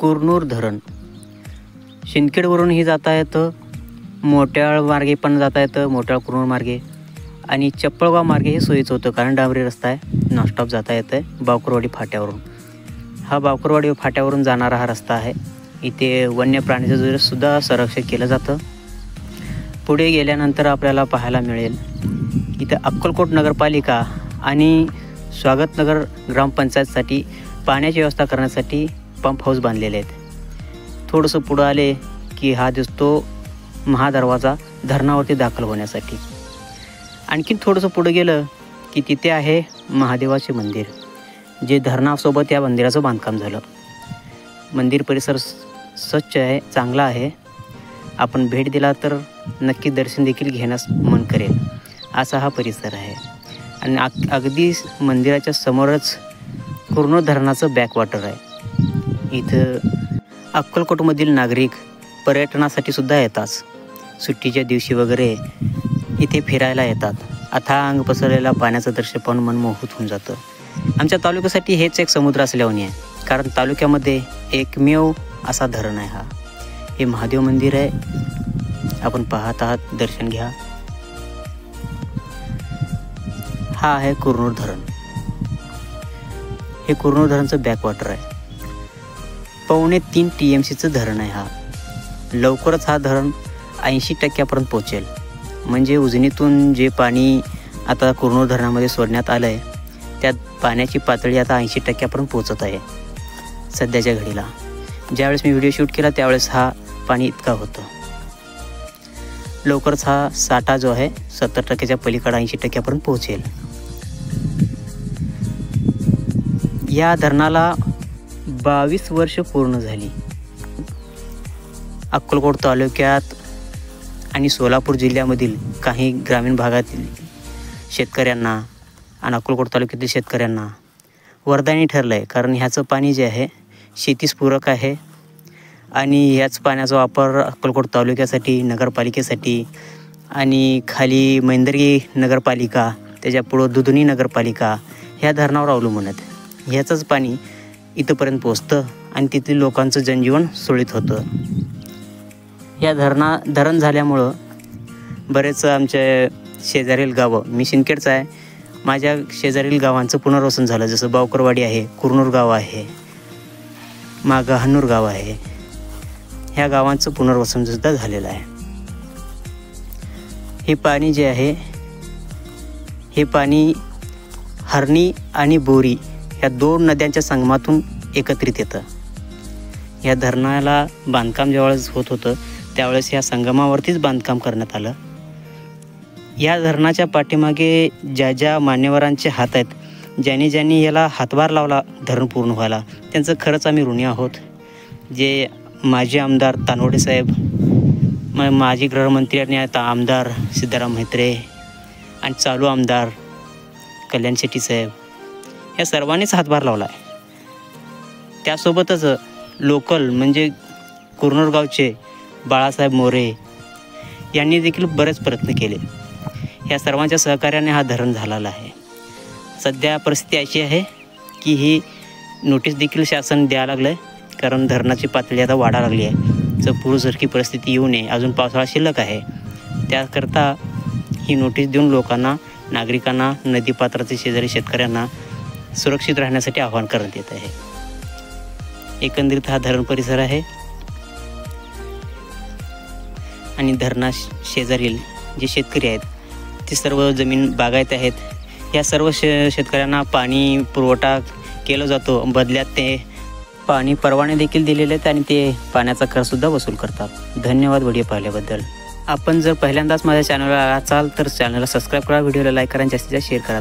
कुरनूर धरण शिंदखेडवरूनही जाता येतं, मोट्याळ मार्गे पण जाता येतं, मोट्याळ कुरनूर मार्गे आणि चप्पळगाव मार्गे हे सोयीचं होतं कारण डांबरी रस्ता आहे, नॉनस्टॉप जाता येतं आहे बावकरवाडी फाट्यावरून. हा बावकरवाडी फाट्यावरून जाणारा हा रस्ता आहे. इथे वन्य प्राण्याचं सुद्धा संरक्षण केलं जातं. पुढे गेल्यानंतर आपल्याला पाहायला मिळेल इथं अक्कलकोट नगरपालिका आणि स्वागतनगर ग्रामपंचायतसाठी पाण्याची व्यवस्था करण्यासाठी पंप हाऊस बांधलेले आहेत. थोडंसं पुढं आले की हा दिसतो महादरवाजा धरणावरती दाखल होण्यासाठी. आणखीन थोडंसं पुढं गेलं की तिथे आहे महादेवाचे मंदिर, जे धरणासोबत या मंदिराचं बांधकाम झालं. मंदिर परिसर स्वच्छ आहे, चांगला आहे. आपण भेट दिला तर नक्की दर्शन देखील घेण्यास मन करेल असा हा परिसर आहे. आणि अगदी मंदिराच्या समोरच कुरनूर धरणाचं बॅकवॉटर आहे. इथं अक्कलकोटमधील नागरिक पर्यटनासाठी सुद्धा येतात. सुट्टीच्या दिवशी वगैरे इथे फिरायला येतात. अथांग पसरलेला पाण्याचं दृश्य पाहून मन मोहित होऊन जातं. आमच्या तालुक्यासाठी हेच एक समुद्र असल्यावानी आहे, कारण तालुक्यामध्ये एकमेव असा धरण आहे. हे महादेव मंदिर आहे, आपण पाहत आहात, दर्शन घ्या. हा आहे कुरनूर धरण. हे कुरनूर धरणचं बॅकवॉटर आहे. 2.25 TMCचं धरण आहे. हा लवकरच हा धरण 80% पोहोचेल. म्हणजे उजनीतून जे पाणी आता कुरनूर धरणामध्ये सोडण्यात आलं आहे त्यात पाण्याची पातळी आता 80% पोहोचत आहे सध्याच्या घडीला. ज्यावेळेस मी व्हिडिओ शूट केला त्यावेळेस हा पाणी इतका होतं. लवकरच हा साठा जो आहे 70%च्या पलीकडे 80% पोहोचेल. या धरणाला 22 वर्ष पूर्ण झाली. अक्कलकोट तालुक्यात आणि सोलापूर जिल्ह्यामधील काही ग्रामीण भागातील शेतकऱ्यांना आणि अक्कलकोट तालुक्यातील शेतकऱ्यांना वरदानी ठरलं आहे, कारण ह्याचं पाणी जे आहे शेतीस पूरक आहे आणि ह्याच पाण्याचा वापर अक्कलकोट तालुक्यासाठी, नगरपालिकेसाठी आणि खाली मैंदर्गी नगरपालिका, त्याच्या पुढं दुधनी नगरपालिका ह्या धरणावर अवलंबून आहेत. ह्याचंच पाणी इथंपर्यंत पोचतं आणि तिथील लोकांचं जनजीवन सुरळीत होतं. या धरण झाल्यामुळं बरेच आमच्या शेजारील गावं, मी शिंदखेडचा आहे, माझ्या शेजारील गावांचं पुनर्वसन झालं. जसं बावकरवाडी आहे, कुरनूर गाव आहे, मागं हन्नूर गाव आहे. ह्या गावांचं पुनर्वसनसुद्धा झालेलं आहे. हे पाणी जे आहे हे पाणी हरणी आणि बोरी ह्या 2 नद्यांच्या संगमातून एकत्रित येतं. या धरणाला बांधकाम ज्यावेळेस होत होतं त्यावेळेस ह्या संगमावरतीच बांधकाम करण्यात आलं. या धरणाच्या पाठीमागे ज्या ज्या मान्यवरांचे हात आहेत, ज्यांनी याला हातभार लावला धरण पूर्ण व्हायला, त्यांचं खरंच आम्ही ऋणी आहोत. जे माजी आमदार तानवडे साहेब, माजी गृहमंत्री आणि आता आमदार सिद्धाराम म्हेत्रे आणि चालू आमदार कल्याण शेट्टी साहेब, या सर्वांनीच हातभार लावला आहे. त्यासोबतच लोकल म्हणजे कुरनूर गावचे बाळासाहेब मोरे यांनी देखील बरेच प्रयत्न केले. ह्या सर्वांच्या सहकार्याने हा धरण झालेला आहे. सध्या परिस्थिती अशी आहे की ही नोटीस देखील शासन द्यायला लागलं आहे, कारण धरणाची पातळी आता वाढायला लागली आहे. जर पूरसारखी परिस्थिती येऊ नये, अजून पावसाळा शिल्लक आहे, त्याकरता ही नोटीस देऊन लोकांना, नागरिकांना, नदीपात्राचे शेजारी शेतकऱ्यांना सुरक्षित राहण्यासाठी आवाहन करण्यात येत आहे. एकंदरीत हा धरण परिसर आहे आणि धरणा शेजारील जे शेतकरी आहेत ते सर्व जमीन बागायत आहेत. या सर्व शेतकऱ्यांना पाणी पुरवठा केला जातो. बदल्यात ते पाणी परवाने देखील दिलेले आहेत आणि ते पाण्याचा करसुद्धा वसूल करतात. धन्यवाद व्हिडिओ पाहिल्याबद्दल. आपण जर पहिल्यांदाच माझ्या चॅनलला असाल तर चॅनलला सबस्क्राईब करा, व्हिडिओला लाईक करा आणि जास्तीत जास्त शेअर करा.